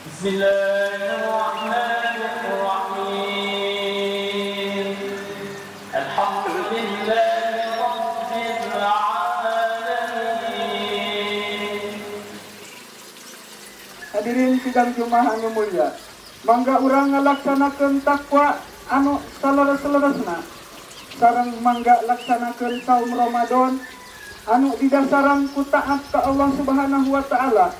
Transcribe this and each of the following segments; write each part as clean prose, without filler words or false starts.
Bismillahirrahmanirrahim. Alhamdulillahi rabbil alamin. Hadirin sidang Jumat anu mulia, mangga urang ngalaksanakeun takwa anu salaras-larasna sareng mangga laksanakeun saum Ramadan anu didasaran ku taat ka Allah Subhanahu wa taala.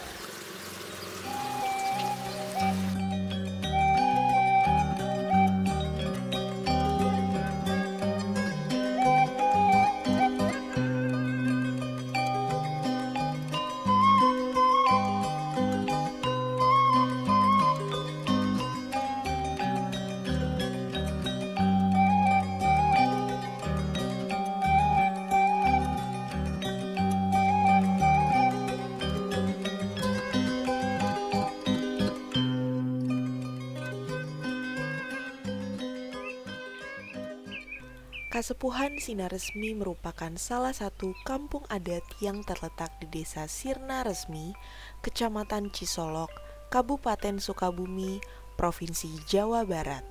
Kasepuhan Sinar Resmi merupakan salah satu kampung adat yang terletak di Desa Sirna Resmi, Kecamatan Cisolok, Kabupaten Sukabumi, Provinsi Jawa Barat.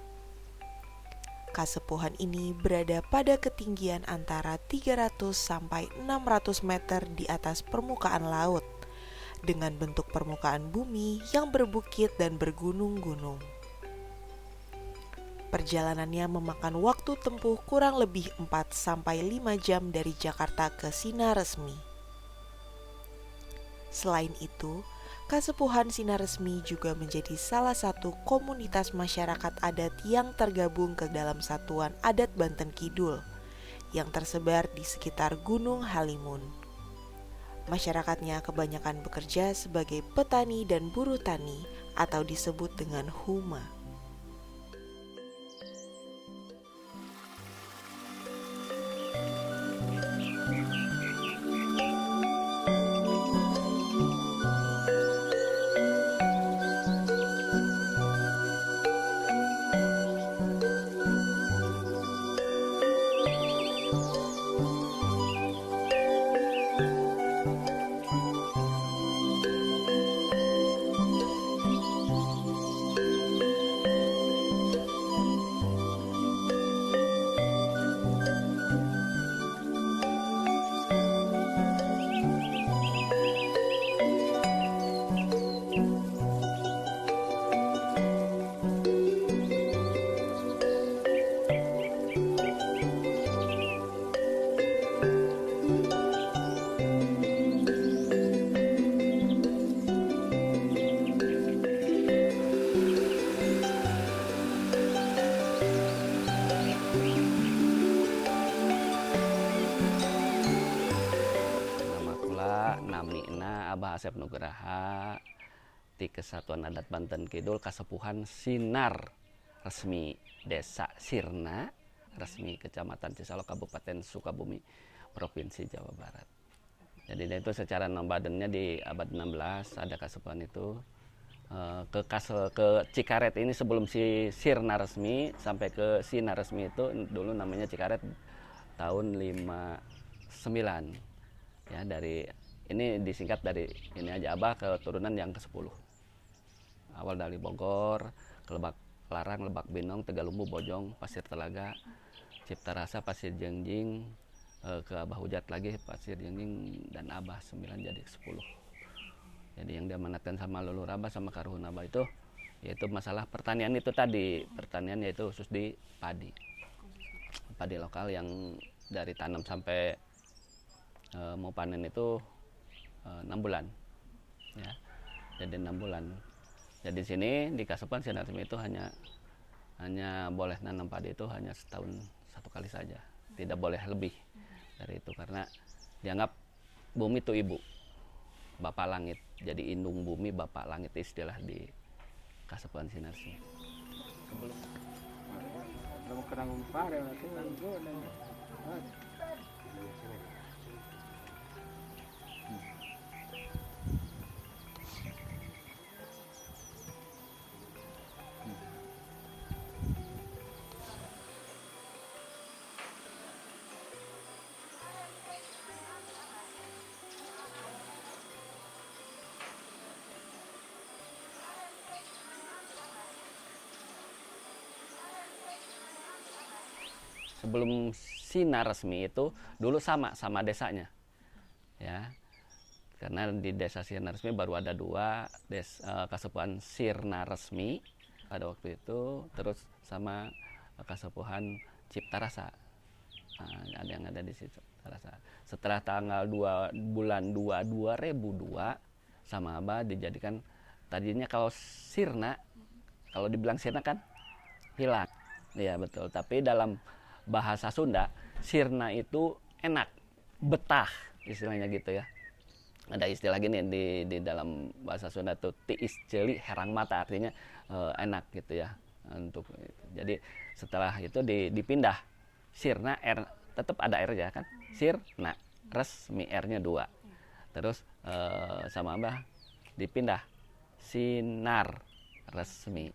Kasepuhan ini berada pada ketinggian antara 300 sampai 600 meter di atas permukaan laut, dengan bentuk permukaan bumi yang berbukit dan bergunung-gunung. Perjalanannya memakan waktu tempuh kurang lebih 4-5 jam dari Jakarta ke Sinar Resmi. Selain itu, Kasepuhan Sinar Resmi juga menjadi salah satu komunitas masyarakat adat yang tergabung ke dalam Satuan Adat Banten Kidul yang tersebar di sekitar Gunung Halimun. Masyarakatnya kebanyakan bekerja sebagai petani dan buruh tani atau disebut dengan huma. Abah Asep Nugraha di Kesatuan Adat Banten Kidul Kasepuhan Sinar Resmi Desa Sirna Resmi Kecamatan Cisolok Kabupaten Sukabumi Provinsi Jawa Barat. Jadi itu secara nomadennya di abad 16 ada Kasepuhan itu ke Cikaret ini sebelum si Sirna Resmi sampai ke Sinar Resmi itu dulu namanya Cikaret tahun 59 ya. Dari ini disingkat dari ini aja, Abah keturunan yang ke-10. Awal dari Bogor, ke Lebak Larang, Lebak Binong, Tegalumbu, Bojong, Pasir Telaga, Cipta Rasa, Pasir Jengjing, ke Abah Hujat lagi, Pasir Jengjing, dan Abah 9 jadi 10. Jadi yang diamanatkan sama Lulur Abah sama Karuhun Abah itu yaitu masalah pertanian itu tadi. Pertanian yaitu khusus di padi. Padi lokal yang dari tanam sampai mau panen itu 6 bulan ya. Jadi 6 bulan. Jadi di sini di Kasepuhan Sinar Resmi itu hanya boleh nanam padi itu hanya setahun 1 kali saja. Tidak boleh lebih dari itu karena dianggap bumi itu ibu, bapak langit. Jadi indung bumi bapak langit istilah di Kasepuhan Sinar Resmi. sebelum sinar resmi itu dulu sama desanya, ya. Karena di desa Sirna Resmi baru ada 2 Kasepuhan Sirna Resmi pada waktu itu, terus sama Kasepuhan Cipta Rasa. Nah, ada yang ada di situ. Setelah tanggal 2 bulan 2 2002 sama Abah dijadikan, tadinya kalau Sirna, kalau dibilang Sirna kan hilang. Iya betul, tapi dalam bahasa Sunda Sirna itu enak, betah istilahnya gitu ya. Ada istilah gini di dalam bahasa Sunda tuh tiis celi herang mata, artinya enak gitu ya untuk itu. Jadi setelah itu dipindah Sirna, R tetap ada R ya kan, Sirna Resmi, R-nya 2, terus sama Abah dipindah Sinar Resmi.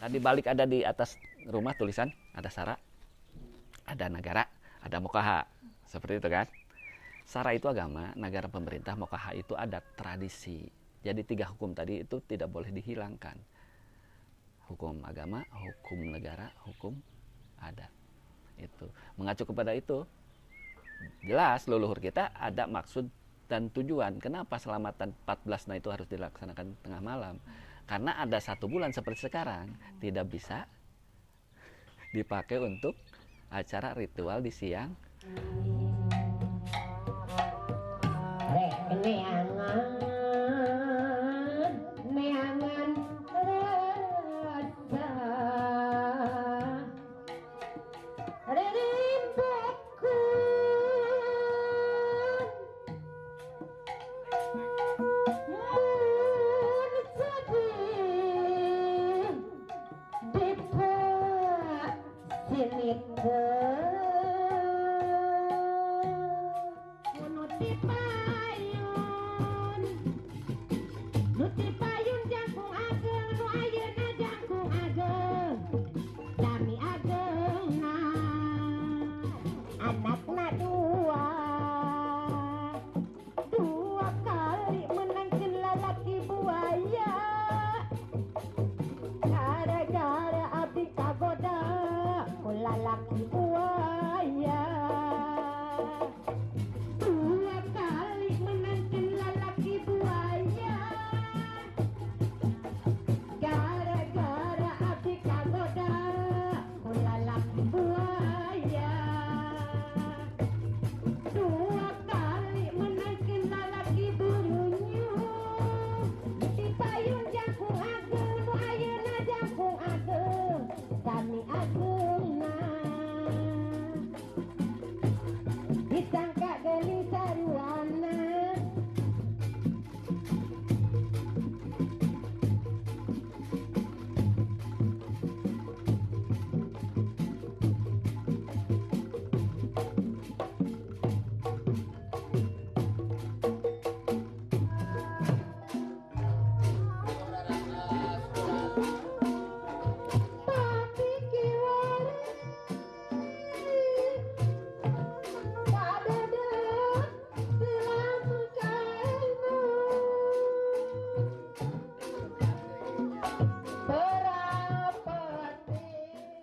Tadi balik ada di atas rumah tulisan, ada Sara, ada Nagara, ada Mokaha. Seperti itu kan. Sara itu agama, Nagara pemerintah, Mokaha itu adat tradisi. Jadi 3 hukum tadi itu tidak boleh dihilangkan. Hukum agama, hukum negara, hukum adat. Itu. Mengacu kepada itu, jelas leluhur kita ada maksud dan tujuan. Kenapa selamatan 14 itu harus dilaksanakan tengah malam? Karena ada 1 bulan seperti sekarang tidak bisa dipakai untuk acara ritual di siang.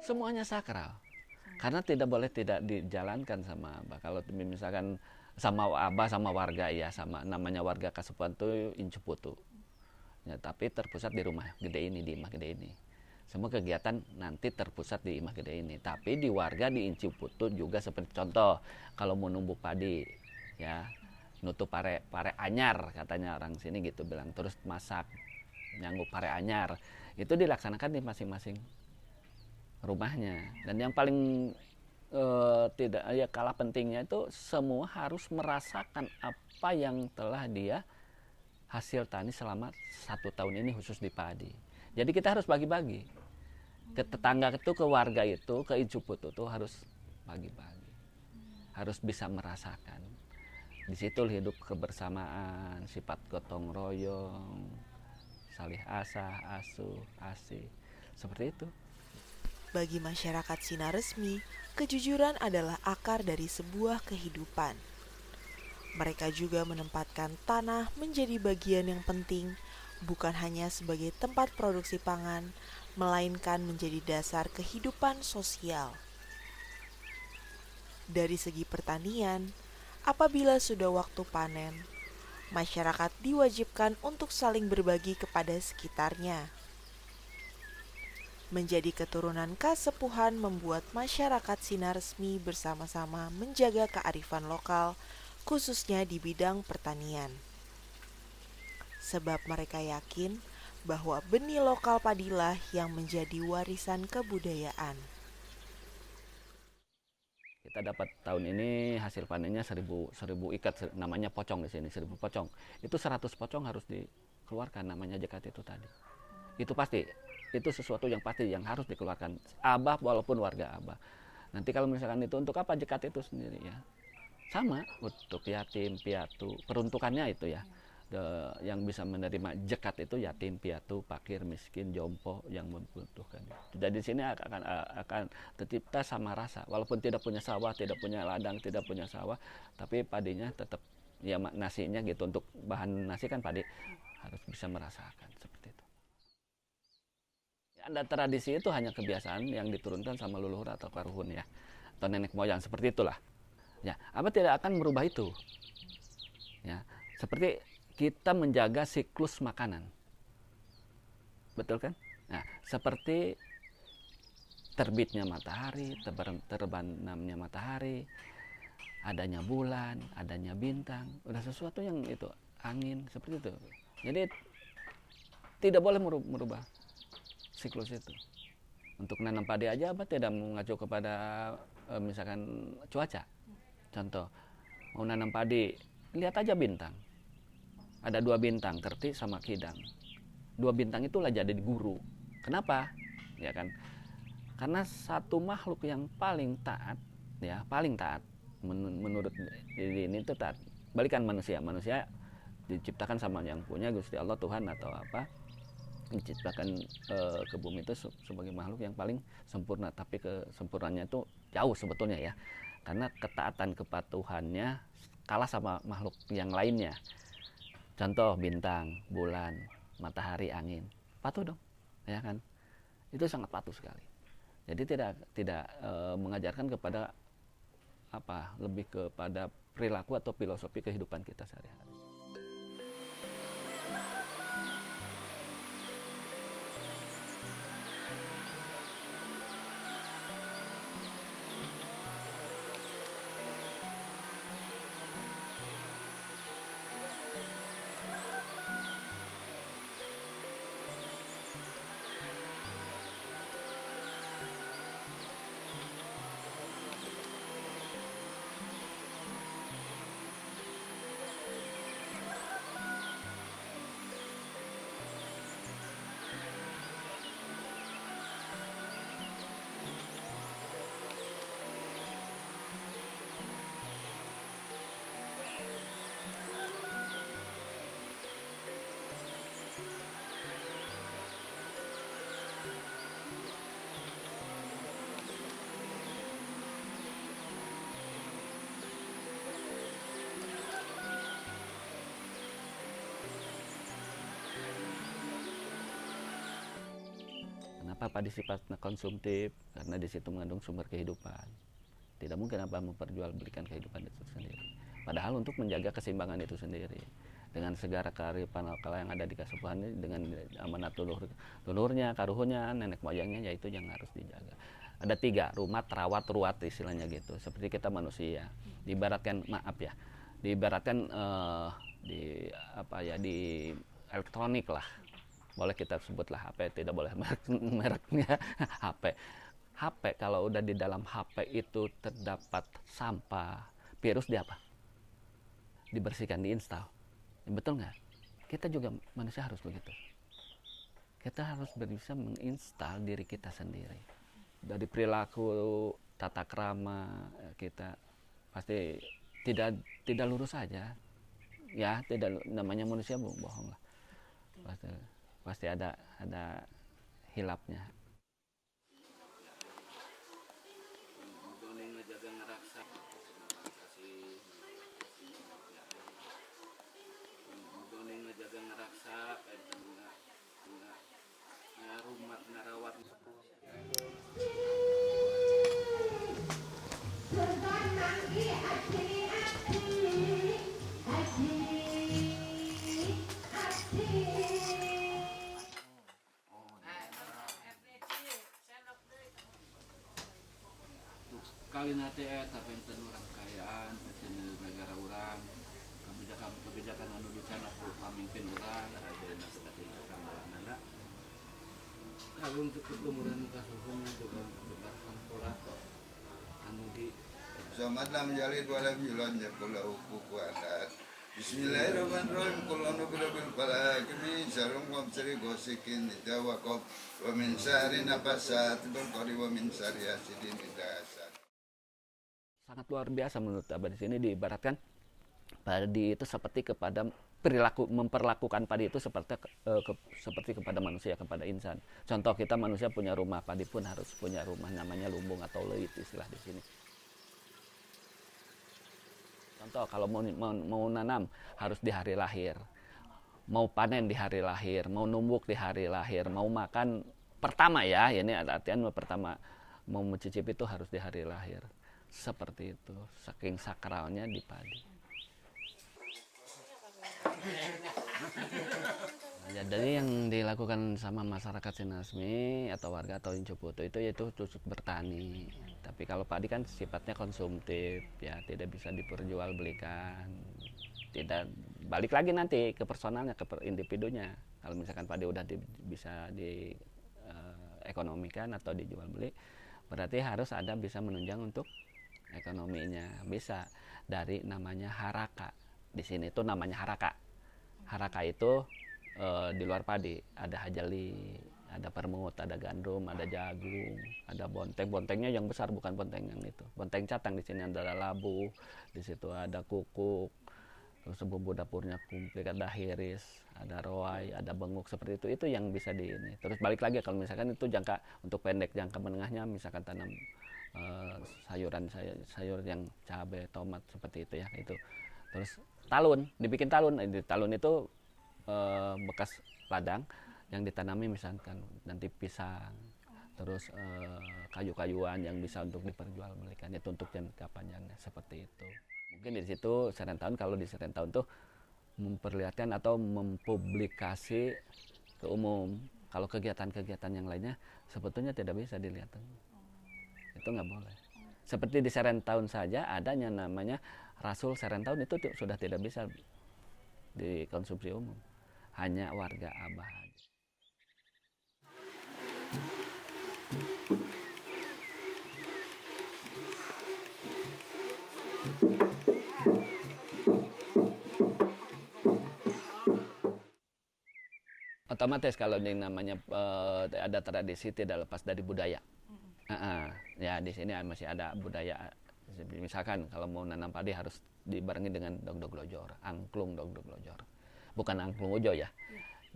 Semuanya sakral. Karena tidak boleh tidak dijalankan sama Abah. Kalau misalkan sama Abah sama warga ya, sama namanya warga Kasepuhan itu Incuputu. Ya, tapi terpusat di rumah gede ini, di Imah Gede ini. Semua kegiatan nanti terpusat di Imah Gede ini. Tapi di warga di Inci Putu juga seperti contoh, kalau mau numbuk padi, ya nutup pare anyar katanya orang sini gitu bilang. Terus masak, nyanggup pare anyar. Itu dilaksanakan di masing-masing rumahnya. Dan yang paling tidak ya kalah pentingnya itu semua harus merasakan apa yang telah dia hasil tani selama 1 tahun ini khusus di padi. Jadi kita harus bagi-bagi ke tetangga itu, ke warga itu, ke Inci Putu itu harus bagi-bagi, harus bisa merasakan. Di situ hidup kebersamaan, sifat gotong royong, salih asah, asuh, asih, seperti itu. Bagi masyarakat Sinar Resmi, kejujuran adalah akar dari sebuah kehidupan. Mereka juga menempatkan tanah menjadi bagian yang penting, bukan hanya sebagai tempat produksi pangan, melainkan menjadi dasar kehidupan sosial. Dari segi pertanian, apabila sudah waktu panen, masyarakat diwajibkan untuk saling berbagi kepada sekitarnya. Menjadi keturunan Kasepuhan membuat masyarakat Sinar Resmi bersama-sama menjaga kearifan lokal, khususnya di bidang pertanian. Sebab mereka yakin bahwa benih lokal padilah yang menjadi warisan kebudayaan. Kita dapat tahun ini hasil panennya 1000 ikat, namanya pocong di sini, 1000 pocong. Itu 100 pocong harus dikeluarkan, namanya jekat itu tadi. Itu pasti, itu sesuatu yang pasti yang harus dikeluarkan. Abah walaupun warga Abah. Nanti kalau misalkan itu untuk apa jekat itu sendiri ya? Sama untuk yatim, piatu, peruntukannya itu ya. Yang bisa menerima jekat itu yatim, piatu, fakir, miskin, jompo yang membutuhkan. Jadi di sini akan tercipta sama rasa. Walaupun tidak punya sawah, tidak punya ladang, tidak punya sawah, tapi padinya tetap ya nasinya gitu, untuk bahan nasi kan padi, harus bisa merasakan seperti itu. Ada tradisi itu hanya kebiasaan yang diturunkan sama leluhur atau karuhun ya, atau nenek moyang, seperti itulah. Ya, apa tidak akan merubah itu. Ya, seperti kita menjaga siklus makanan. Betul kan? Nah, seperti terbitnya matahari, terbenamnya matahari, adanya bulan, adanya bintang, udah sesuatu yang itu, angin, seperti itu. Jadi tidak boleh merubah siklus itu. Untuk nanam padi aja apa tidak mengacu kepada misalkan cuaca. Contoh, mau nanam padi, lihat aja bintang. Ada 2 bintang, Kerti sama Kidang. 2 bintang itulah jadi guru. Kenapa? Ya kan? Karena satu makhluk yang paling taat, ya paling taat menurut ini itu taat. Balikan manusia diciptakan sama yang punya Gusti Allah, Tuhan atau apa, diciptakan ke bumi itu sebagai makhluk yang paling sempurna, tapi kesempurnaannya itu jauh sebetulnya ya, karena ketaatan kepatuhannya kalah sama makhluk yang lainnya. Contoh bintang, bulan, matahari, angin, patuh dong, ya kan? Itu sangat patuh sekali. Jadi tidak mengajarkan kepada apa, lebih kepada perilaku atau filosofi kehidupan kita sehari-hari. Kenapa padi sifatnya konsumtif? Karena di situ mengandung sumber kehidupan. Tidak mungkin apa memperjualbelikan kehidupan itu sendiri. Padahal untuk menjaga keseimbangan itu sendiri. dengan segala kearifan lokal yang ada di Kasepuhan ini, dengan amanat leluhurnya, karuhunnya, nenek moyangnya, yaitu yang harus dijaga. Ada 3, rumat, rawat, ruat istilahnya gitu. Seperti kita manusia, diibaratkan diibaratkan di elektronik lah. Boleh kita sebutlah HP, tidak boleh mereknya HP. HP kalau udah di dalam HP itu terdapat sampah, virus di apa? Dibersihkan, diinstal. Betul nggak? Kita juga manusia harus begitu. Kita harus bisa menginstal diri kita sendiri. Dari perilaku, tata krama kita pasti tidak lurus saja. Ya, tidak, namanya manusia bohong lah. Pasti ada hilapnya. Kali nanti tapi enten orang kekayaan, enten negara orang, kebijakan anu di sana pamimpin orang, ada kebijakan nana. Kalau untuk kemudian kasuhun juga berdasarkan pola anu di. Selamat menjalin walam yulan jakulau kukuadat. Bismillahirrahmanirrahim. Kulanu birabil falak min syarri wabsari gosikin didawakob wa min syarri nafasat berqari wa min syarri hasidin idasat. Sangat luar biasa menurut Abah di sini, diibaratkan padi itu seperti kepada memperlakukan padi itu seperti kepada manusia, kepada insan. Contoh, kita manusia punya rumah, padi pun harus punya rumah, namanya lumbung atau leit istilah di sini. Contoh, kalau mau nanam harus di hari lahir, mau panen di hari lahir, mau numbuk di hari lahir, mau makan pertama ya, ini artian pertama mau mencicip itu harus di hari lahir. Seperti itu, saking sakralnya di padi. Nah, jadi yang dilakukan sama masyarakat Sinarresmi atau warga atau Incuputu itu yaitu khusus bertani. Tapi kalau padi kan sifatnya konsumtif, ya tidak bisa diperjualbelikan. Tidak, balik lagi nanti ke personalnya, ke individunya. Kalau misalkan padi udah bisa diekonomikan atau dijual beli, berarti harus ada bisa menunjang untuk ekonominya, bisa dari namanya haraka. Di sini tuh namanya haraka. Haraka itu di luar padi ada hajali, ada permut, ada gandum, ada jagung, ada bonteng. Bontengnya yang besar, bukan bonteng yang itu. Bonteng catang. Di sini ada labu, di situ ada kukuk, terus bumbu dapurnya komplit, ada hiris, ada roai, ada benguk, seperti itu. Itu yang bisa di ini. Terus balik lagi kalau misalkan itu jangka untuk pendek, jangka menengahnya misalkan tanam sayur yang cabai, tomat, seperti itu ya, itu. Terus talun, dibikin talun. Di talun itu bekas ladang yang ditanami misalkan nanti pisang, terus kayu-kayuan yang bisa untuk diperjualbelikan, itu untuk jangka panjangnya, seperti itu. Mungkin di situ Serentahun, kalau di Serentahun tuh memperlihatkan atau mempublikasi ke umum. Kalau kegiatan-kegiatan yang lainnya sebetulnya tidak bisa dilihat. Itu nggak boleh. Seperti di Serentahun saja adanya namanya Rasul Serentahun, itu sudah tidak bisa dikonsumsi umum, hanya warga Abah aja. Otomatis kalau yang namanya ada tradisi tidak lepas dari budaya. Ya di sini masih ada budaya. Misalkan kalau mau nanam padi harus dibarengi dengan dog-dog lojor, angklung dog-dog lojor. Bukan angklung ujo ya.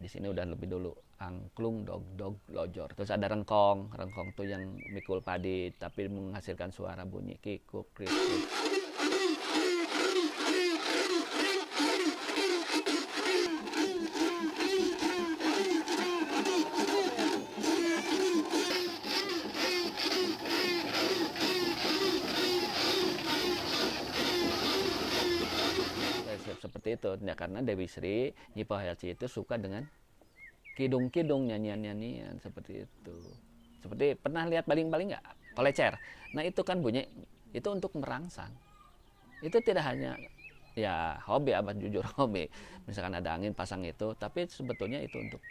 Di sini udah lebih dulu angklung dog-dog lojor. Terus ada rengkong. Rengkong tuh yang mikul padi tapi menghasilkan suara bunyi kikuk, krikuk. seperti itu ya, karena Dewi Sri Nyi Pahayatsi itu suka dengan kidung-kidung, nyanyian-nyanyian seperti itu. Seperti pernah lihat baling-baling nggak? Kolecer. Nah itu kan bunyi itu untuk merangsang. Itu tidak hanya ya hobi, abah jujur hobi. Misalkan ada angin pasang itu, tapi sebetulnya itu untuk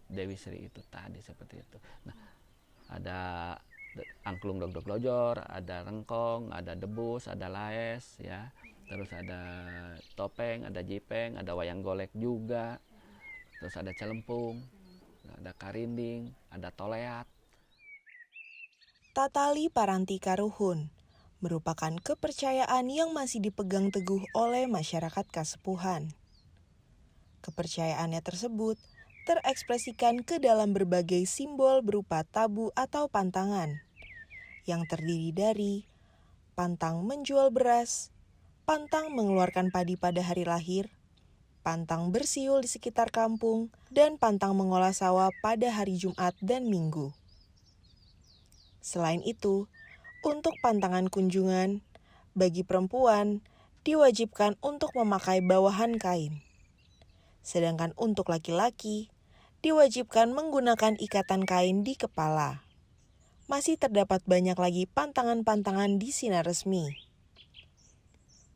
Dewi Sri itu tadi seperti itu. Nah ada angklung dog lojor, ada rengkong, ada debus, ada laes, ya. Terus ada topeng, ada jipeng, ada wayang golek juga. Terus ada celempung, ada karinding, ada toleat. Tatali Paranti Karuhun merupakan kepercayaan yang masih dipegang teguh oleh masyarakat Kasepuhan. Kepercayaannya tersebut terekspresikan ke dalam berbagai simbol berupa tabu atau pantangan, yang terdiri dari pantang menjual beras, pantang mengeluarkan padi pada hari lahir, pantang bersiul di sekitar kampung, dan pantang mengolah sawah pada hari Jumat dan Minggu. Selain itu, untuk pantangan kunjungan, bagi perempuan diwajibkan untuk memakai bawahan kain. Sedangkan untuk laki-laki, diwajibkan menggunakan ikatan kain di kepala. Masih terdapat banyak lagi pantangan-pantangan di Sinar Resmi.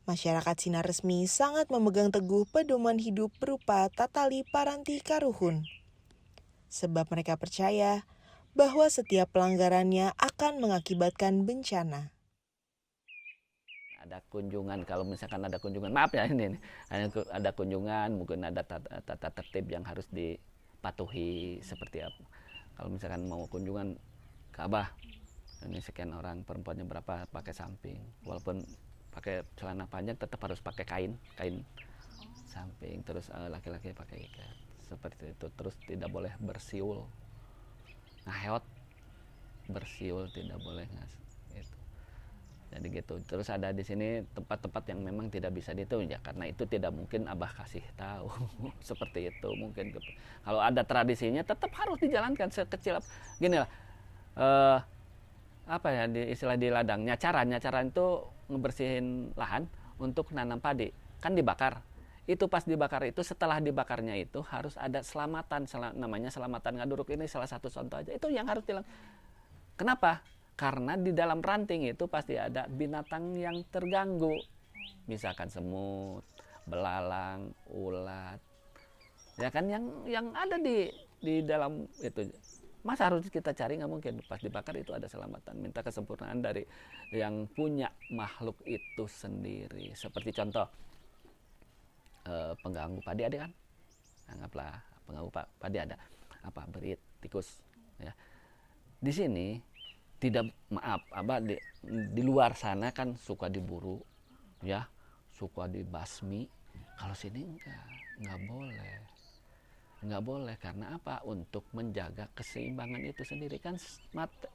Masyarakat Sinar Resmi sangat memegang teguh pedoman hidup berupa Tatali Paranti Karuhun. Sebab mereka percaya bahwa setiap pelanggarannya akan mengakibatkan bencana. Ada kunjungan, kalau misalkan ada kunjungan, maaf ya ini ada kunjungan, mungkin ada tata tertib yang harus dipatuhi seperti apa. Kalau misalkan mau kunjungan ke Abah, ini sekian orang, perempuannya berapa, pakai samping. Walaupun pakai celana panjang tetap harus pakai kain samping. Terus laki-laki pakai ikat seperti itu. Terus tidak boleh bersiul, ngaheot, bersiul tidak boleh gitu. Jadi gitu. Terus ada di sini tempat-tempat yang memang tidak bisa dihitung ya, karena itu tidak mungkin Abah kasih tahu. Seperti itu mungkin. Kalau ada tradisinya tetap harus dijalankan sekecil gini lah. Apa ya istilah di ladang, nyacaran itu ngebersihin lahan untuk nanam padi, kan dibakar. Itu pas dibakar itu, setelah dibakarnya itu harus ada selamatan, namanya selamatan ngaduruk. Ini salah satu contoh aja, itu yang harus dilakukan. Kenapa? Karena di dalam ranting itu pasti ada binatang yang terganggu, misalkan semut, belalang, ulat, ya kan, yang ada di dalam itu. Masa harus kita cari? Nggak mungkin. Pas dibakar itu ada selamatan. Minta kesempurnaan dari yang punya makhluk itu sendiri. Seperti contoh pengganggu padi ada kan? Anggaplah pengganggu padi ada apa, berit, tikus. Ya. Di sini tidak, maaf, Abah di luar sana kan suka diburu, ya, suka dibasmi. Kalau sini nggak boleh. Nggak boleh, karena apa? Untuk menjaga keseimbangan itu sendiri, kan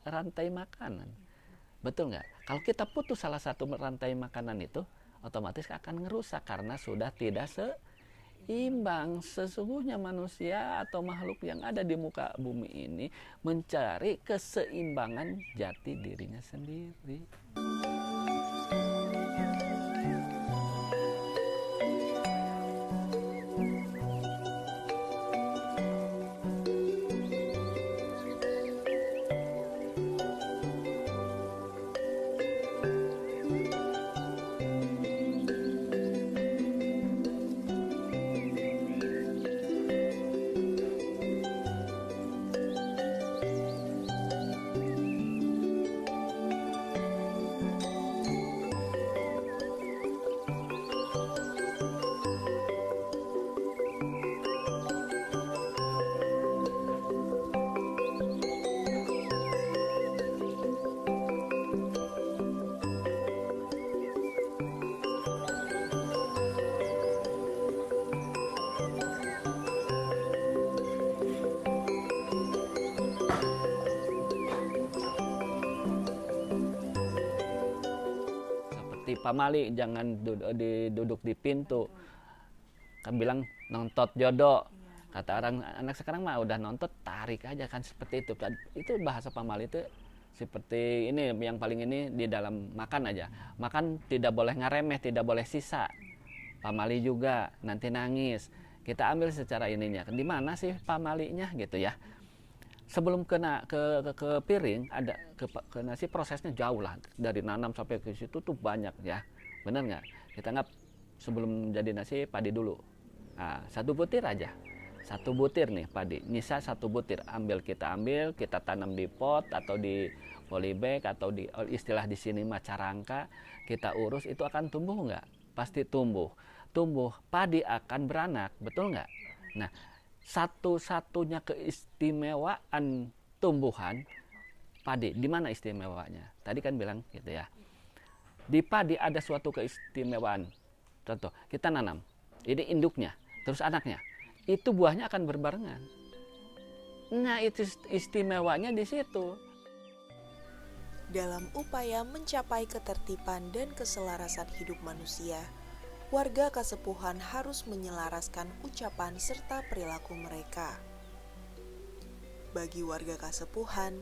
rantai makanan, betul nggak? Kalau kita putus salah satu rantai makanan itu, otomatis akan ngerusak karena sudah tidak seimbang. Sesungguhnya manusia atau makhluk yang ada di muka bumi ini mencari keseimbangan jati dirinya sendiri. Pamali jangan duduk di pintu, kan bilang nontot jodoh. Kata orang anak sekarang mah udah nontot, tarik aja, kan seperti itu. Itu bahasa Pamali itu seperti ini, yang paling ini di dalam makan aja. Makan tidak boleh ngaremeh, tidak boleh sisa. pamali juga nanti nangis. Kita ambil secara ininya, di mana sih pamalinya gitu ya. Sebelum kena ke piring, ada ke nasi, prosesnya jauh lah, dari nanam sampai ke situ tuh banyak ya, bener nggak? Kita anggap sebelum jadi nasi padi dulu. Nah, 1 butir aja, 1 butir nih padi, nyisa 1 butir, kita ambil, kita tanam di pot atau di polybag atau di istilah di sini mah carangka, kita urus, itu akan tumbuh nggak? Pasti tumbuh. Padi akan beranak, betul nggak? Nah, satu-satunya keistimewaan tumbuhan padi, di mana istimewanya? Tadi kan bilang gitu ya. Di padi ada suatu keistimewaan. Contoh, kita nanam, ini induknya, terus anaknya, itu buahnya akan berbarengan. Nah, itu istimewanya di situ. Dalam upaya mencapai ketertiban dan keselarasan hidup manusia, warga Kasepuhan harus menyelaraskan ucapan serta perilaku mereka. Bagi warga Kasepuhan,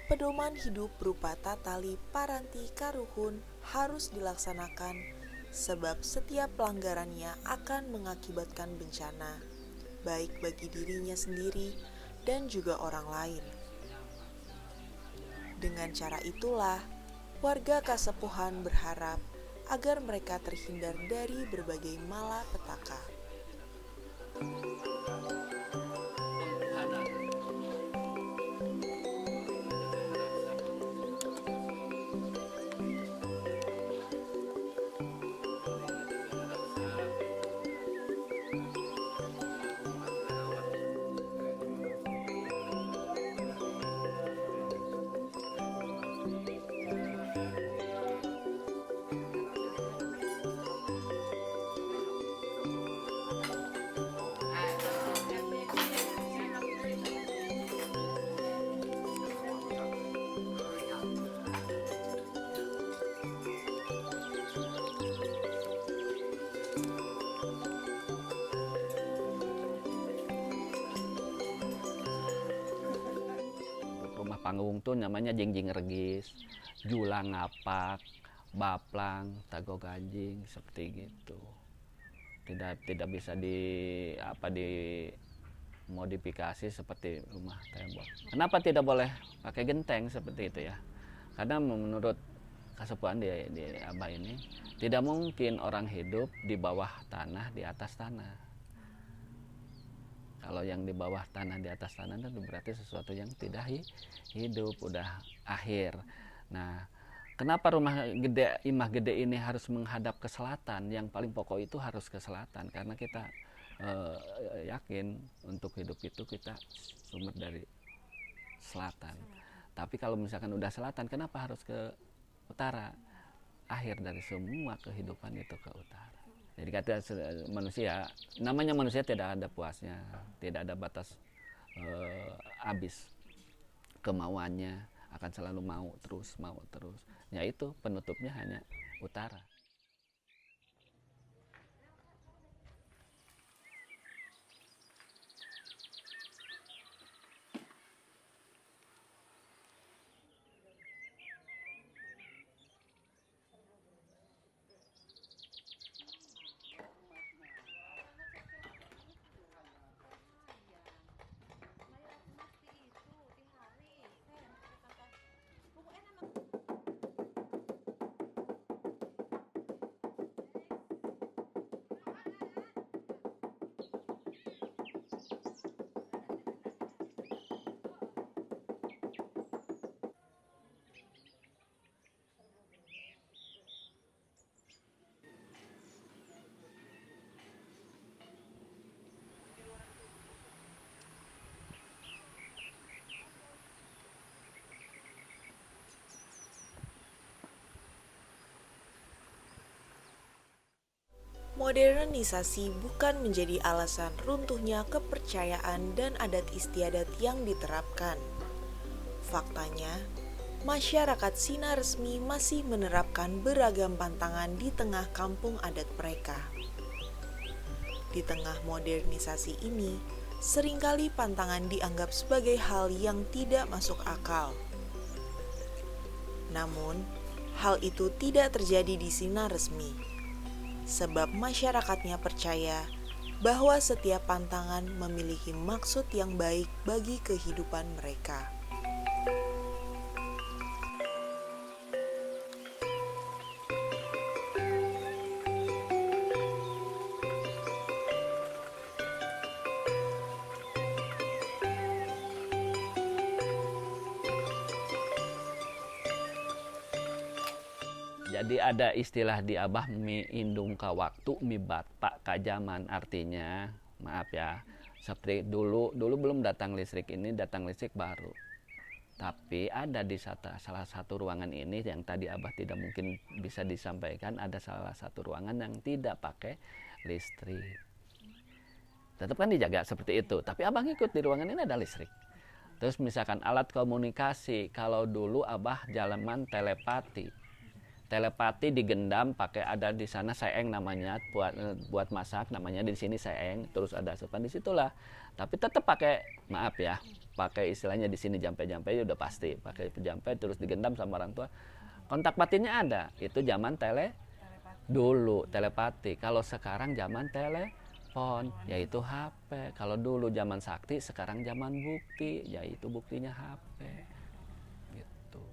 pedoman hidup berupa tatali paranti karuhun harus dilaksanakan sebab setiap pelanggarannya akan mengakibatkan bencana, baik bagi dirinya sendiri dan juga orang lain. Dengan cara itulah, warga Kasepuhan berharap agar mereka terhindar dari berbagai malapetaka. Rumah panggung tuh namanya jengjing regis, julang ngapak, baplang, tagog anjing, seperti gitu. Tidak bisa dimodifikasi seperti rumah tembok. Kenapa tidak boleh pakai genteng seperti itu ya? Karena menurut Kasepuhan di Abah ini, tidak mungkin orang hidup di bawah tanah, di atas tanah. Kalau yang di bawah tanah, di atas tanah itu berarti sesuatu yang tidak hidup, udah akhir. Nah, kenapa rumah gede, imah gede ini harus menghadap ke selatan? Yang paling pokok itu harus ke selatan, karena kita yakin untuk hidup itu kita sumber dari selatan. Tapi kalau misalkan udah selatan, kenapa harus ke utara? Akhir dari semua kehidupan itu ke utara. Jadi kata manusia, namanya manusia tidak ada puasnya, tidak ada batas habis kemauannya, akan selalu mau terus. Ya itu penutupnya hanya utara. Modernisasi bukan menjadi alasan runtuhnya kepercayaan dan adat istiadat yang diterapkan. Faktanya, masyarakat Sina Resmi masih menerapkan beragam pantangan di tengah kampung adat mereka. Di tengah modernisasi ini, seringkali pantangan dianggap sebagai hal yang tidak masuk akal. Namun, hal itu tidak terjadi di Sina Resmi. sebab masyarakatnya percaya bahwa setiap pantangan memiliki maksud yang baik bagi kehidupan mereka. Jadi ada istilah di Abah mi indung ka waktu mi bapak ka zaman, artinya maaf ya, seperti dulu belum datang listrik, ini datang listrik baru. Tapi ada di salah satu ruangan ini yang tadi Abah tidak mungkin bisa disampaikan, ada salah satu ruangan yang tidak pakai listrik. Tetap kan dijaga seperti itu, tapi Abah ngikut di ruangan ini ada listrik. Terus misalkan alat komunikasi, kalau dulu Abah zaman telepati digendam pakai, ada di sana seeng namanya, buat masak namanya, di sini seeng, terus ada asupan di situlah. Tapi tetap pakai, maaf ya, pakai istilahnya di sini jampe-jampe udah pasti pakai jampe, terus digendam sama orang tua. Kontak batinnya ada, itu zaman dulu telepati. Kalau sekarang zaman telepon, yaitu HP. Kalau dulu zaman sakti, sekarang zaman bukti, yaitu buktinya HP. Gitu.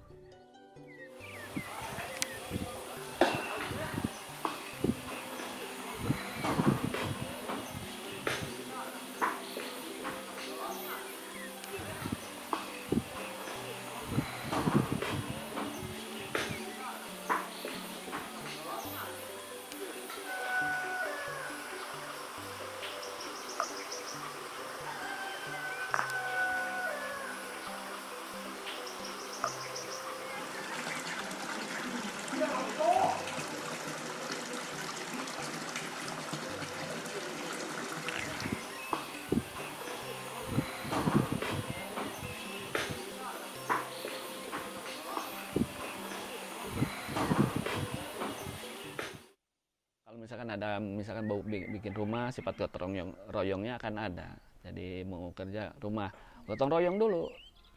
Misalkan bau bikin rumah, sifat gotong royongnya akan ada. Jadi mau kerja rumah, gotong royong dulu.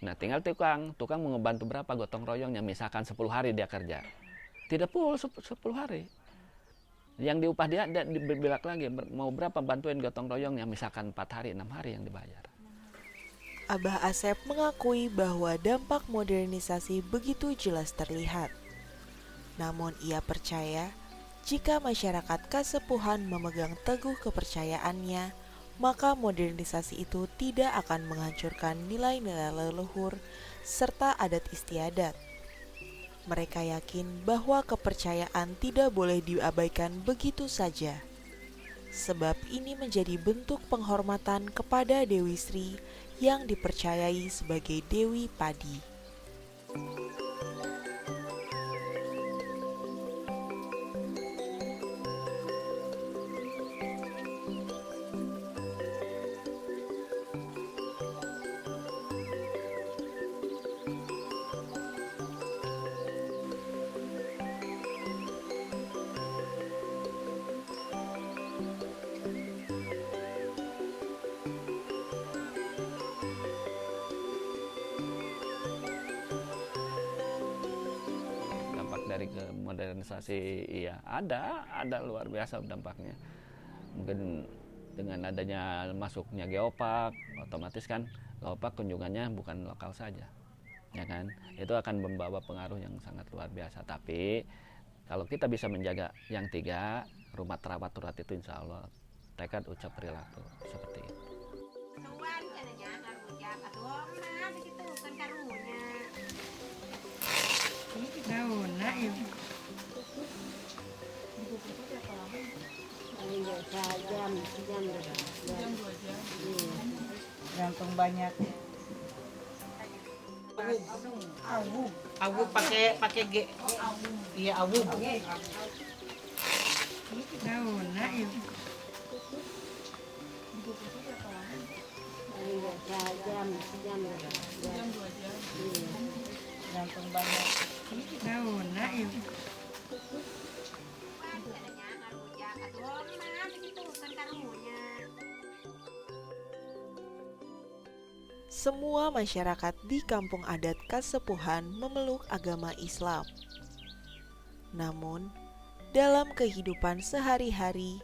Nah tinggal tukang mau ngebantu berapa gotong royongnya. Misalkan 10 hari dia kerja, tidak full 10 hari. Yang diupah dia dibilak lagi, mau berapa bantuin gotong royongnya, misalkan 4 hari, 6 hari yang dibayar. Abah Asep mengakui bahwa dampak modernisasi begitu jelas terlihat. Namun ia percaya jika masyarakat Kasepuhan memegang teguh kepercayaannya, maka modernisasi itu tidak akan menghancurkan nilai-nilai leluhur serta adat istiadat. Mereka yakin bahwa kepercayaan tidak boleh diabaikan begitu saja, sebab ini menjadi bentuk penghormatan kepada Dewi Sri yang dipercayai sebagai Dewi Padi. Dari ke modernisasi, iya ada luar biasa dampaknya. Mungkin dengan adanya masuknya geopark, otomatis kan geopark kunjungannya bukan lokal saja, ya kan? Itu akan membawa pengaruh yang sangat luar biasa. Tapi kalau kita bisa menjaga yang 3, rumah terawat turat itu insya Allah tekad, ucap, perilaku seperti itu. Gantung banyak. Awu pakai G. Iya awu. Daun ya. Gantung banyak. Daun ya. Semua masyarakat di kampung adat Kasepuhan memeluk agama Islam. Namun, dalam kehidupan sehari-hari,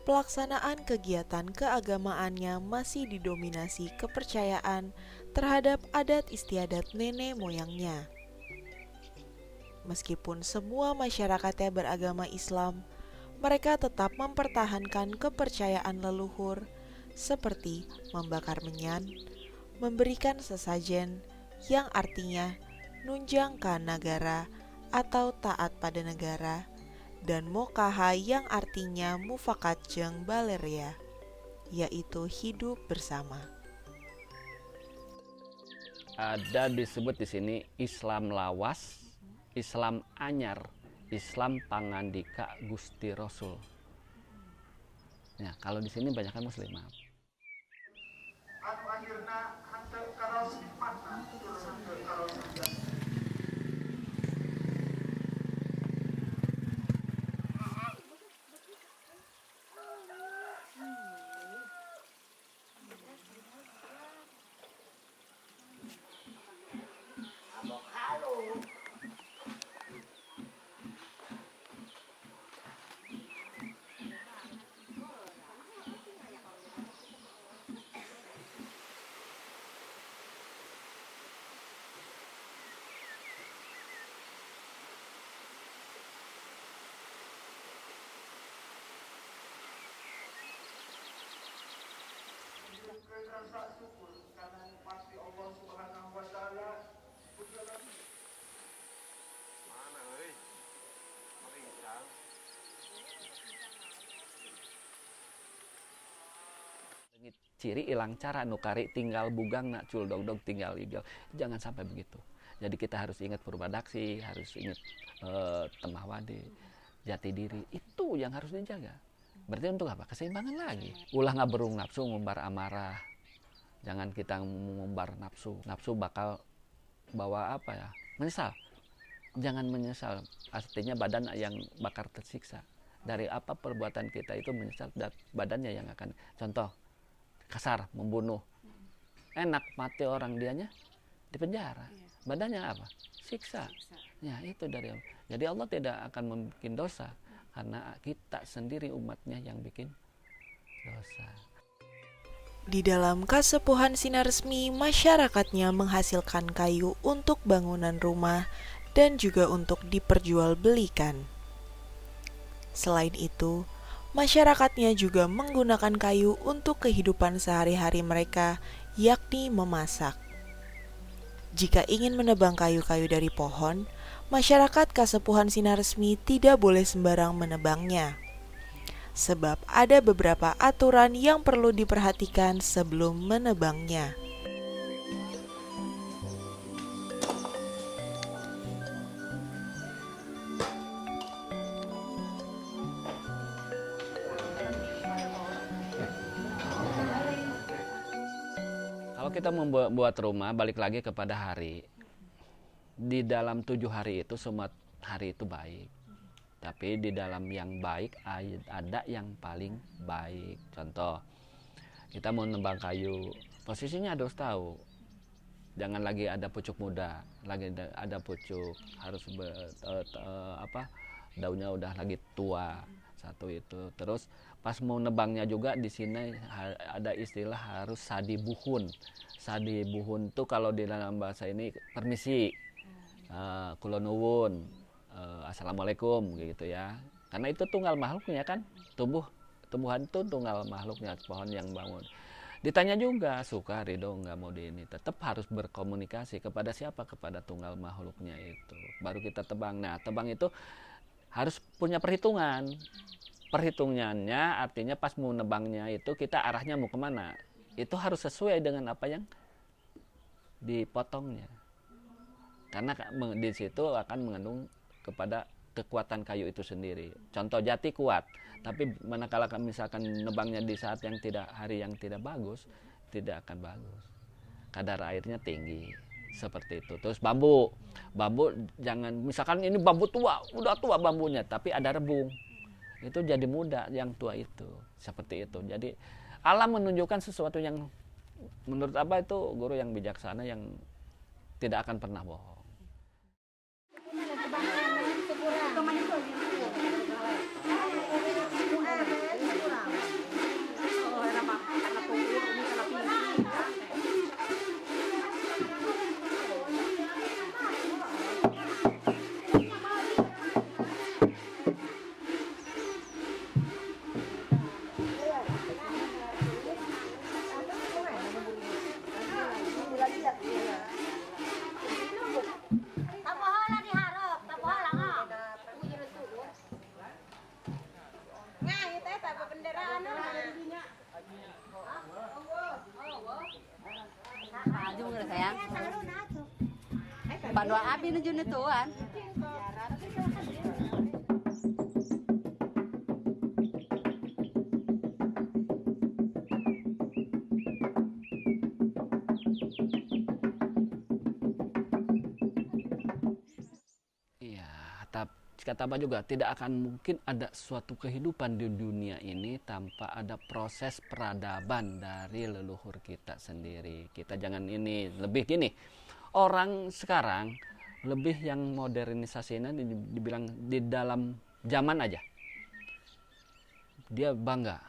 pelaksanaan kegiatan keagamaannya masih didominasi kepercayaan terhadap adat istiadat nenek moyangnya. Meskipun semua masyarakatnya beragama Islam, mereka tetap mempertahankan kepercayaan leluhur seperti membakar menyan, memberikan sesajen yang artinya nunjang ka nagara atau taat pada negara, dan mokaha yang artinya mufakat jeung baleria, yaitu hidup bersama. Ada disebut di sini Islam lawas, Islam anyar, Islam pangandika Gusti Rasul. Ya, kalau di sini banyak kan muslimah. Anu akhirna henteu karaos hikmatna, terus henteu karaos hikmatna. Rasa syukur karena nikmati Allah Subhanahu wa taala. Ciri ilang cara nukari tinggal bugang nak cul dog tinggal igel, jangan sampai begitu. Jadi kita harus ingat Purbadaksi, harus ingat Temah Wade, jati diri, itu yang harus dijaga. Berarti untuk apa? Keseimbangan lagi. Ulah nggak berung nafsu, ngumbar amarah. Jangan kita ngumbar nafsu. Nafsu bakal bawa apa ya? Menyesal. Jangan menyesal. Artinya badan yang bakal tersiksa. Dari apa perbuatan kita itu menyesal, badannya yang akan. Contoh, kasar, membunuh. Enak mati orang dianya di penjara. Badannya apa? Siksa. Ya, itu dari Allah. Jadi Allah tidak akan membuat dosa. Karena kita sendiri umatnya yang bikin dosa. Di dalam Kasepuhan Sinar Resmi, masyarakatnya menghasilkan kayu untuk bangunan rumah dan juga untuk diperjualbelikan. Selain itu, masyarakatnya juga menggunakan kayu untuk kehidupan sehari-hari mereka, yakni memasak. Jika ingin menebang kayu-kayu dari pohon, masyarakat Kasepuhan Sinar Resmi tidak boleh sembarang menebangnya. Sebab ada beberapa aturan yang perlu diperhatikan sebelum menebangnya. Kalau kita membuat rumah, balik lagi kepada hari. Di dalam 7 hari itu semua hari itu baik. Tapi di dalam yang baik ada yang paling baik. Contoh, kita mau nembang kayu, posisinya harus tahu. Jangan lagi ada pucuk muda, lagi ada pucuk, harus daunnya udah lagi tua. Satu itu. Terus pas mau nebangnya juga di sini ada istilah harus sadi buhun. Sadi buhun tuh kalau di dalam bahasa ini permisi. Kula nuwun, assalamualaikum gitu ya. Karena itu tunggal makhluknya kan, tumbuhan itu tunggal makhluknya, pohon yang bangun. Ditanya juga suka ridho nggak mau di ini, tetap harus berkomunikasi kepada siapa, kepada tunggal makhluknya itu. Baru kita tebang. Nah, tebang itu harus punya perhitungan. Perhitungannya artinya pas mau nebangnya itu kita arahnya mau kemana. Itu harus sesuai dengan apa yang dipotongnya. Karena di situ akan mengandung kepada kekuatan kayu itu sendiri. Contoh jati kuat, tapi manakala misalkan nebangnya di saat yang hari yang tidak bagus, tidak akan bagus. Kadar airnya tinggi, seperti itu. Terus bambu jangan, misalkan ini bambu tua, udah tua bambunya, tapi ada rebung, itu jadi muda yang tua itu, seperti itu. Jadi alam menunjukkan sesuatu yang menurut apa itu guru yang bijaksana yang tidak akan pernah bohong. Maju nggak sayang? Pandu abi nuju tuan. Iya, kata Pak juga tidak akan mungkin ada suatu kehidupan di dunia ini tanpa ada proses peradaban dari leluhur kita sendiri. Kita jangan ini lebih gini. Orang sekarang lebih yang modernisasinya dibilang di dalam zaman aja. Dia bangga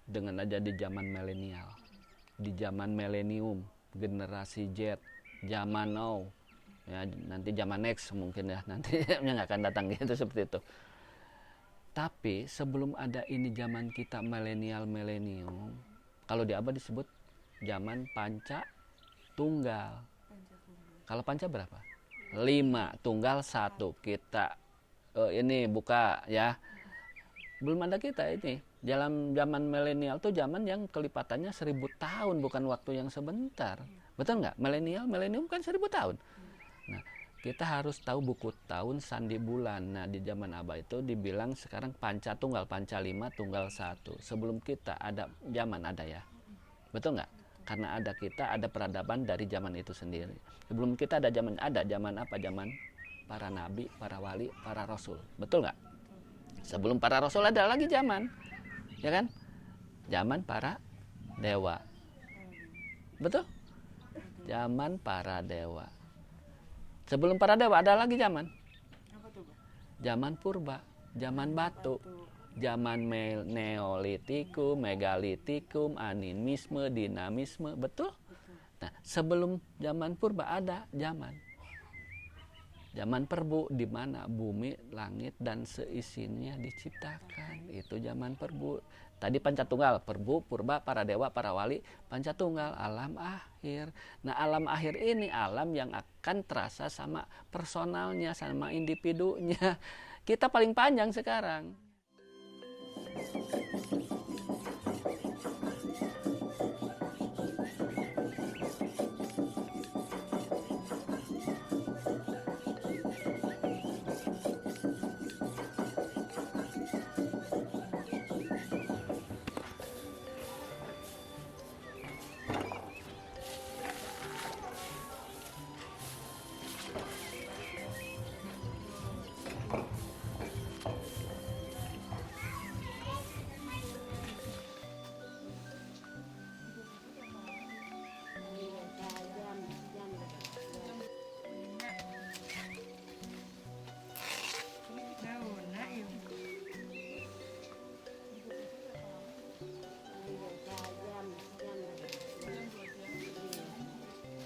dengan aja di zaman milenial, di zaman milenium, generasi Z, zaman now. Ya, nanti zaman next mungkin ya, nanti yang akan datang gitu seperti itu. Tapi sebelum ada ini zaman kita milenium, kalau di Abah disebut zaman panca tunggal. Kalau panca berapa? 5 tunggal 1. Kita ini buka ya. Belum ada kita ini. Dalam zaman milenial tuh zaman yang kelipatannya 1000 tahun, bukan waktu yang sebentar. Betul nggak? Milenium kan 1000 tahun. Nah, kita harus tahu buku tahun sandi bulan. Nah, di zaman Abah itu dibilang sekarang panca tunggal, panca 5 tunggal 1. Sebelum kita ada zaman ada ya. Betul nggak? Karena ada kita, ada peradaban dari zaman itu sendiri. Sebelum kita ada zaman apa? Zaman para nabi, para wali, para rasul. Betul nggak? Sebelum para rasul ada lagi zaman. Ya kan? Zaman para dewa. Betul? Zaman para dewa. Sebelum para dewa ada lagi zaman. Zaman purba, zaman batu, zaman neolitikum, megalitikum, animisme, dinamisme, betul? Nah, sebelum zaman purba ada zaman. Zaman perbu, di mana bumi, langit, dan seisinya diciptakan. Itu zaman perbu. Tadi pancatunggal, perbu, purba, para dewa, para wali, pancatunggal, alam akhir. Nah, alam akhir ini alam yang akan terasa sama personalnya, sama individunya. Kita paling panjang sekarang.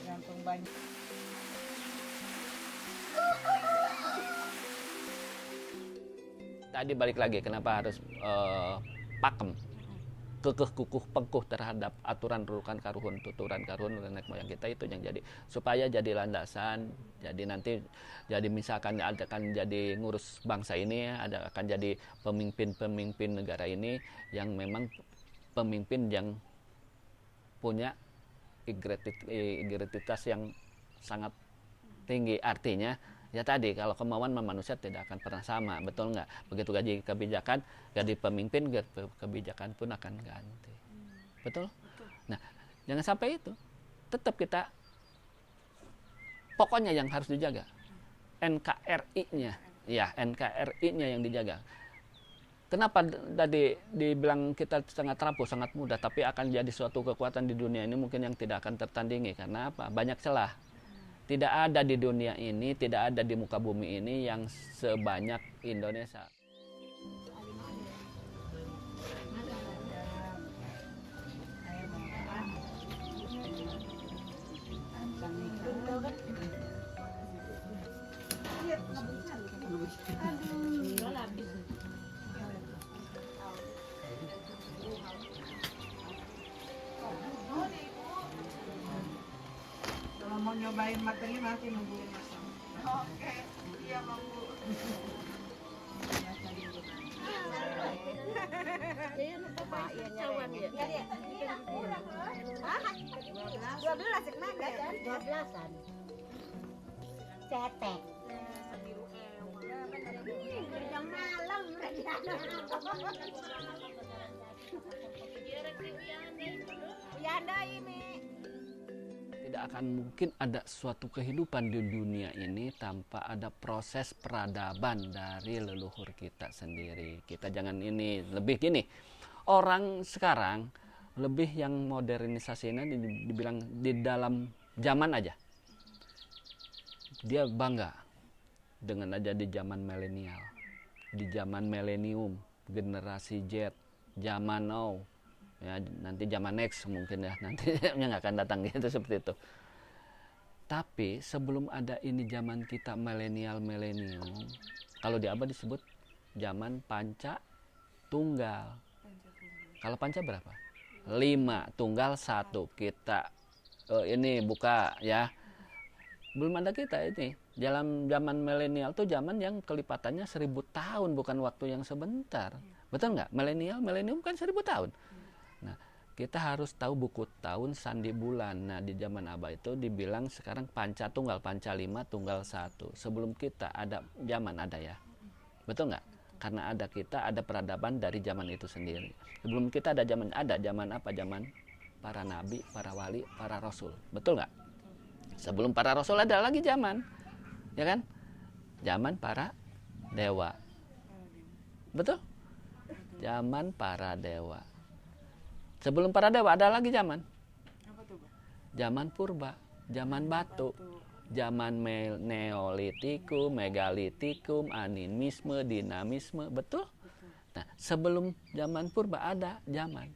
Gantung banyak. Tadi balik lagi, kenapa harus pakem, kekeh kukuh pengkuh terhadap aturan rurukan karuhun, tuturan karuhun nenek moyang kita, itu yang jadi supaya jadi landasan. Jadi nanti jadi misalkan akan jadi ngurus bangsa ini, ada akan jadi pemimpin negara ini yang memang pemimpin yang punya integritas yang sangat tinggi. Artinya ya tadi, kalau kemauan manusia tidak akan pernah sama, betul nggak? Begitu gaji kebijakan, gaji pemimpin, kebijakan pun akan ganti. Betul? Nah, jangan sampai itu. Tetap kita, pokoknya yang harus dijaga, NKRI-nya. Ya, NKRI-nya yang dijaga. Kenapa tadi dibilang kita sangat rapuh, sangat mudah, tapi akan jadi suatu kekuatan di dunia ini mungkin yang tidak akan tertandingi. Karena apa? Banyak celah. Tidak ada di dunia ini, tidak ada di muka bumi ini yang sebanyak Indonesia. nyobain materi nanti nungguin masak. Oke, iya Bang Bu. Cetek. Jam malam Tidak akan mungkin ada suatu kehidupan di dunia ini tanpa ada proses peradaban dari leluhur kita sendiri. Kita jangan ini, lebih gini, orang sekarang lebih yang modernisasinya dibilang di dalam zaman aja. Dia bangga dengan aja di zaman milenial, di zaman milenium, generasi Z, zaman now, ya nanti zaman X mungkin ya, nanti nggak akan datang gitu seperti itu. Tapi sebelum ada ini zaman kita milenium, kalau di Abah disebut zaman panca tunggal. Kalau panca berapa? 5 tunggal 1. Kita ini buka ya. Belum ada kita ini. Dalam zaman milenial tuh zaman yang kelipatannya 1000 tahun, bukan waktu yang sebentar. Betul nggak? Milenium kan 1000 tahun. Nah, kita harus tahu buku tahun sandi bulan. Nah, di zaman Abah itu dibilang sekarang panca tunggal, panca 5 tunggal 1. Sebelum kita ada zaman ada ya. Betul nggak? Karena ada kita, ada peradaban dari zaman itu sendiri. Sebelum kita ada zaman apa? Zaman para nabi, para wali, para rasul. Betul nggak? Sebelum para rasul ada lagi zaman, ya kan? Zaman para dewa. Betul? Zaman para dewa. Sebelum para dewa ada lagi zaman. Zaman purba, zaman batu, zaman neolitikum, megalitikum, animisme, dinamisme, betul? Nah, sebelum zaman purba ada zaman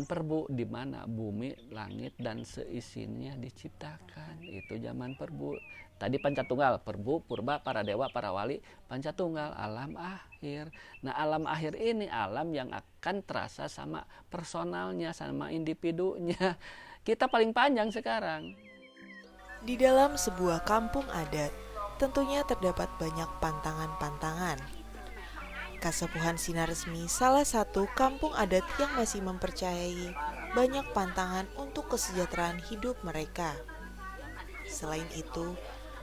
perbu, di mana bumi, langit, dan seisinya diciptakan. Itu zaman perbu. Tadi pancatunggal, perbu, purba, para dewa, para wali, pancatunggal, alam akhir. Nah, alam akhir ini alam yang akan terasa sama personalnya, sama individunya. Kita paling panjang sekarang. Di dalam sebuah kampung adat, tentunya terdapat banyak pantangan-pantangan. Kasepuhan Sinar Resmi salah satu kampung adat yang masih mempercayai banyak pantangan untuk kesejahteraan hidup mereka. Selain itu,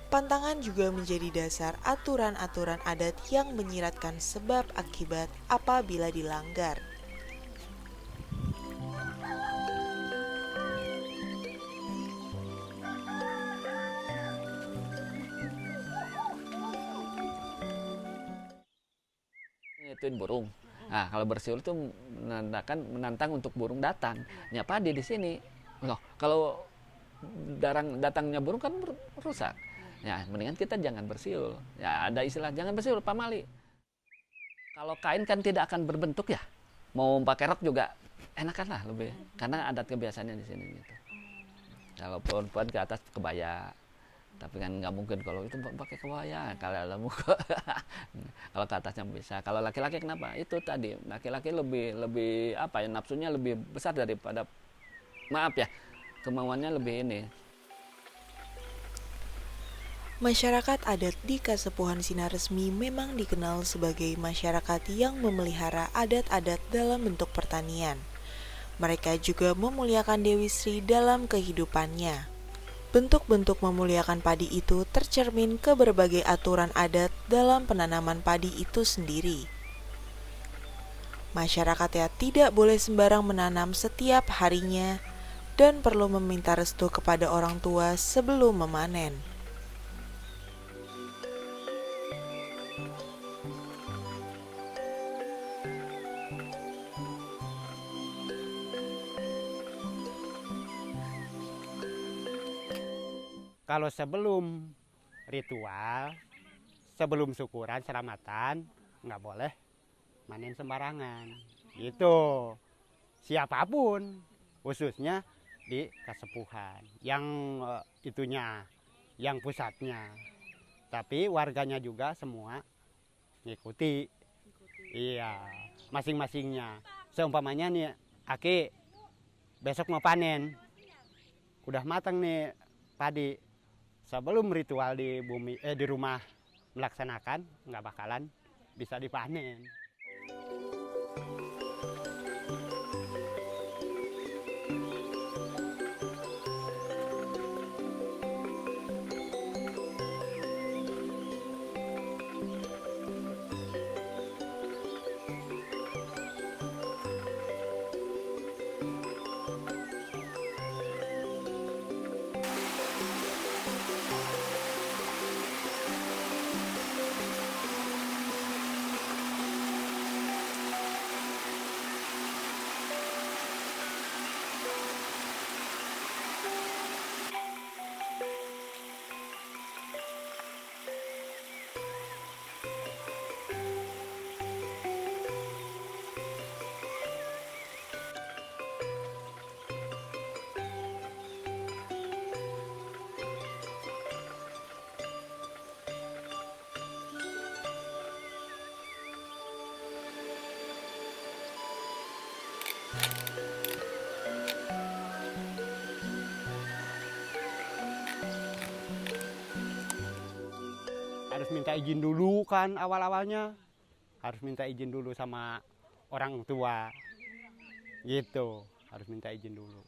pantangan juga menjadi dasar aturan-aturan adat yang menyiratkan sebab akibat apabila dilanggar. Ituin burung. Nah, kalau bersiul itu menantang untuk burung datang. Ya padi di sini. Loh, kalau datangnya burung kan rusak. Ya, mendingan kita jangan bersiul. Ya, ada istilah jangan bersiul, pamali. Kalau kain kan tidak akan berbentuk ya. Mau pakai rok juga enakan lah lebih. Karena adat kebiasaannya di sini gitu. Kalau perempuan ke atas kebaya. Tapi kan nggak mungkin kalau itu pakai kebaya, kalau kalau ke atasnya bisa. Kalau laki-laki kenapa? Itu tadi laki-laki lebih apa ya, nafsunya lebih besar daripada, maaf ya, kemauannya lebih ini. Masyarakat adat di Kasepuhan Sinar Resmi memang dikenal sebagai masyarakat yang memelihara adat-adat dalam bentuk pertanian. Mereka juga memuliakan Dewi Sri dalam kehidupannya. Bentuk-bentuk memuliakan padi itu tercermin ke berbagai aturan adat dalam penanaman padi itu sendiri. Masyarakatnya tidak boleh sembarang menanam setiap harinya dan perlu meminta restu kepada orang tua sebelum memanen. Kalau sebelum ritual, sebelum syukuran, selamatan, nggak boleh manen sembarangan. Gitu. Siapapun, khususnya di Kasepuhan. Yang itunya, yang pusatnya. Tapi warganya juga semua ngikuti. Iya, masing-masingnya. Seumpamanya nih, Aki besok mau panen. Udah matang nih padi sebelum ritual di bumi di rumah melaksanakan nggak bakalan bisa dipanen. Harus minta izin dulu kan awal-awalnya, harus minta izin dulu sama orang tua, gitu, harus minta izin dulu.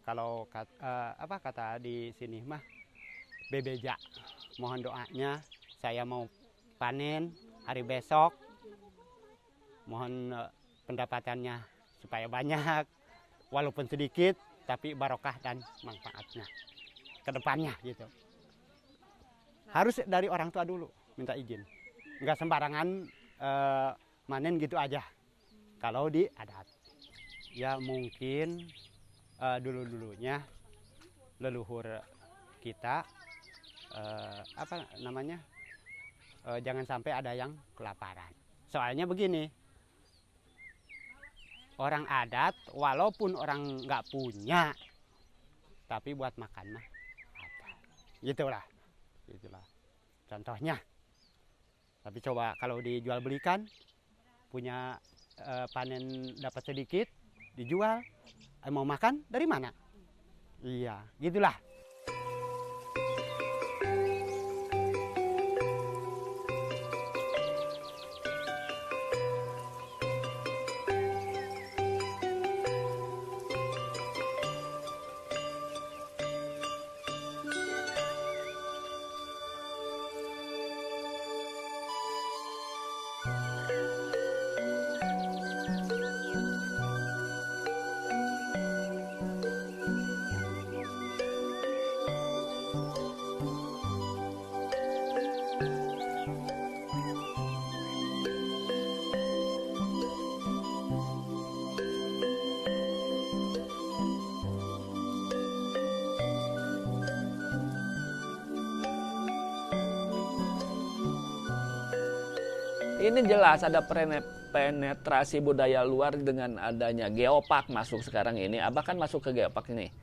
Kalau kata di sini mah bebeja, mohon doanya saya mau panen hari besok, mohon pendapatannya supaya banyak, walaupun sedikit tapi barokah dan manfaatnya ke depannya gitu. Harus dari orang tua dulu minta izin, nggak sembarangan manen gitu aja kalau di adat. Ya mungkin dulu-dulunya leluhur kita jangan sampai ada yang kelaparan. Soalnya begini, orang adat walaupun orang nggak punya tapi buat makan mah ada, gitulah contohnya. Tapi coba kalau dijual belikan, punya panen dapat sedikit dijual, mau makan dari mana? Iya, gitulah. Ini jelas ada penetrasi budaya luar dengan adanya geopark masuk sekarang ini. Abah kan masuk ke geopark ini,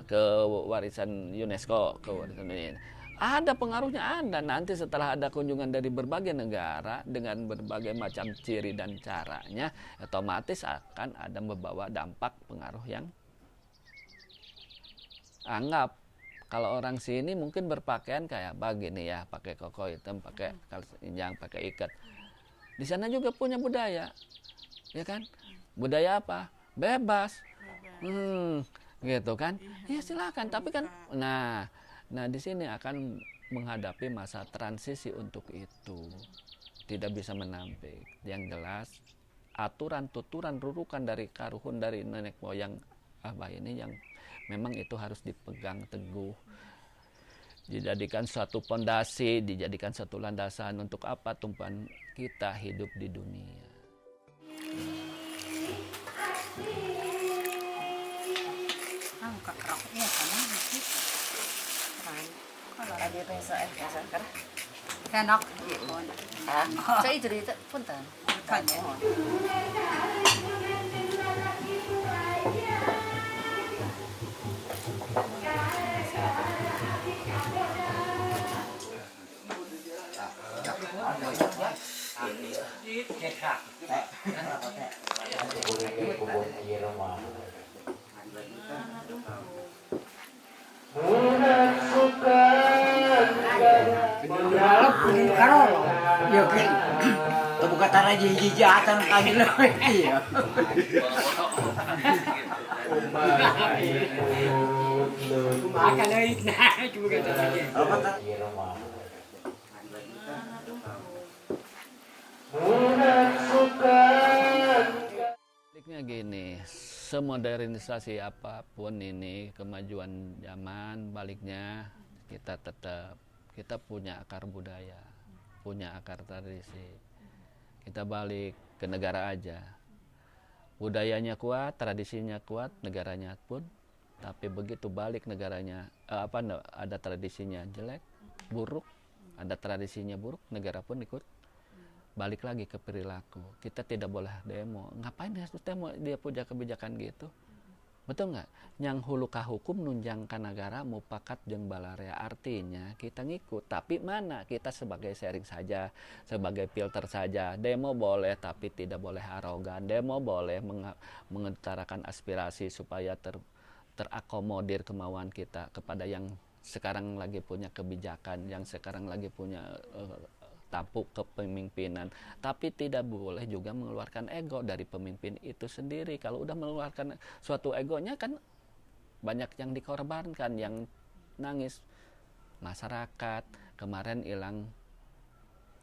ke warisan UNESCO, ke warisan ini. Ada pengaruhnya, ada. Nanti setelah ada kunjungan dari berbagai negara dengan berbagai macam ciri dan caranya, otomatis akan ada membawa dampak pengaruh yang anggap. Kalau orang sini mungkin berpakaian kayak begini ya, pakai koko hitam, pakai kaos injang, pakai ikat. Di sana juga punya budaya, ya kan? Budaya apa? Bebas. Gitu kan? Ya silakan. Tapi kan, nah di sini akan menghadapi masa transisi untuk itu. Tidak bisa menampik. Yang jelas, aturan, tuturan, rurukan dari karuhun dari nenek moyang Abah ini yang memang itu harus dipegang teguh, dijadikan suatu pondasi, dijadikan satu landasan untuk apa tumpuan kita hidup di dunia. Enak. Saya cerita punten. Aduh. kan. Buka tara jijatan kami lah. Iya. Makan lagi nah cuma kata aja. Apa tak? Baliknya gini, semodernisasi apapun ini kemajuan zaman, baliknya kita punya akar budaya, punya akar tradisi. Kita balik ke negara aja. Budayanya kuat, tradisinya kuat, negaranya pun. Tapi begitu balik negaranya, ada tradisinya jelek, buruk, ada tradisinya buruk, negara pun ikut balik lagi ke perilaku. Kita tidak boleh demo. Ngapain ya demo dia punya kebijakan gitu? Betul nggak? Yang hulu ka hukum nunjangkan negara mupakat jeung balarea. Artinya kita ngikut. Tapi mana? Kita sebagai sharing saja, sebagai filter saja. Demo boleh tapi tidak boleh arogan. Demo boleh mengutarakan aspirasi supaya terakomodir kemauan kita kepada yang sekarang lagi punya kebijakan, yang sekarang lagi punya tampuk kepemimpinan, tapi tidak boleh juga mengeluarkan ego dari pemimpin itu sendiri. Kalau udah mengeluarkan suatu egonya kan banyak yang dikorbankan, yang nangis. Masyarakat kemarin hilang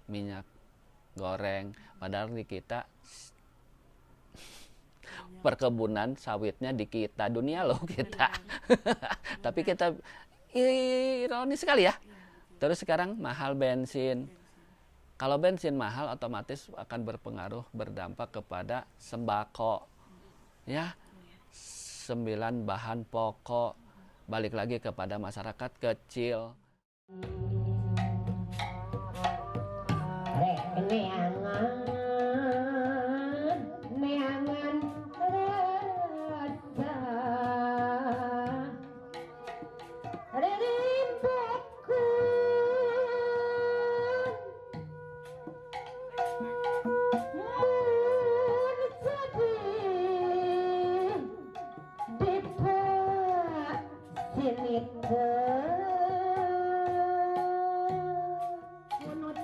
minyak goreng, padahal di kita perkebunan sawitnya di kita, dunia loh kita. Tapi kita ironis sekali ya. Terus sekarang mahal bensin. Kalau bensin mahal otomatis akan berpengaruh, berdampak kepada sembako. Ya, 9 bahan pokok. Balik lagi kepada masyarakat kecil. Menurut